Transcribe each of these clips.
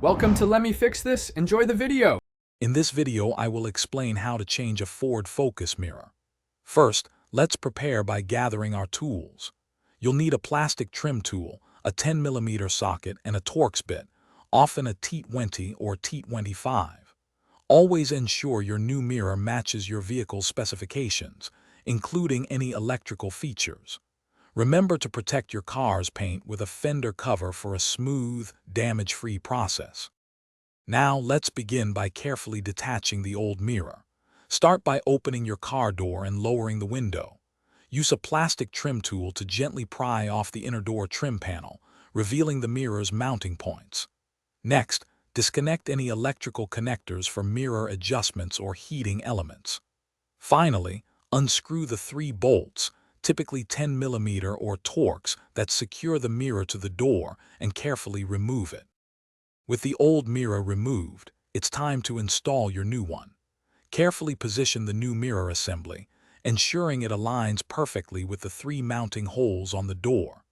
Welcome to Let Me Fix This. Enjoy the video. In this video, I will explain how to change a Ford Focus mirror. First, let's prepare by gathering our tools. You'll need a plastic trim tool, a 10mm socket, and a Torx bit, often a T20 or T25. Always ensure your new mirror matches your vehicle's specifications, including any electrical features. Remember to protect your car's paint with a fender cover for a smooth, damage-free process. Now let's begin by carefully detaching the old mirror. Start by opening your car door and lowering the window. Use a plastic trim tool to gently pry off the inner door trim panel, revealing the mirror's mounting points. Next, disconnect any electrical connectors for mirror adjustments or heating elements. Finally, unscrew the 3 bolts, typically 10mm or Torx, that secure the mirror to the door, and carefully remove it. With the old mirror removed, it's time to install your new one. Carefully position the new mirror assembly, ensuring it aligns perfectly with the 3 mounting holes on the door.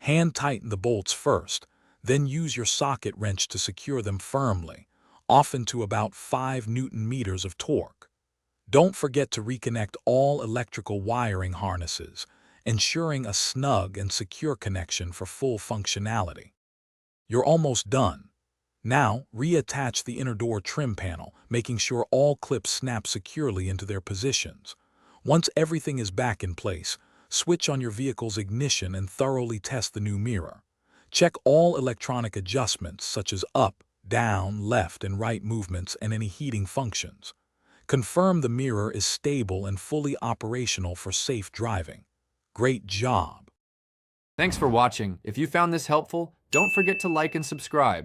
Hand tighten the bolts first, then use your socket wrench to secure them firmly, often to about 5 Nm of torque. Don't forget to reconnect all electrical wiring harnesses, ensuring a snug and secure connection for full functionality. You're almost done. Now, reattach the inner door trim panel, making sure all clips snap securely into their positions. Once everything is back in place, switch on your vehicle's ignition and thoroughly test the new mirror. Check all electronic adjustments such as up, down, left, and right movements and any heating functions. Confirm the mirror is stable and fully operational for safe driving. Great job! Thanks for watching. If you found this helpful, don't forget to like and subscribe.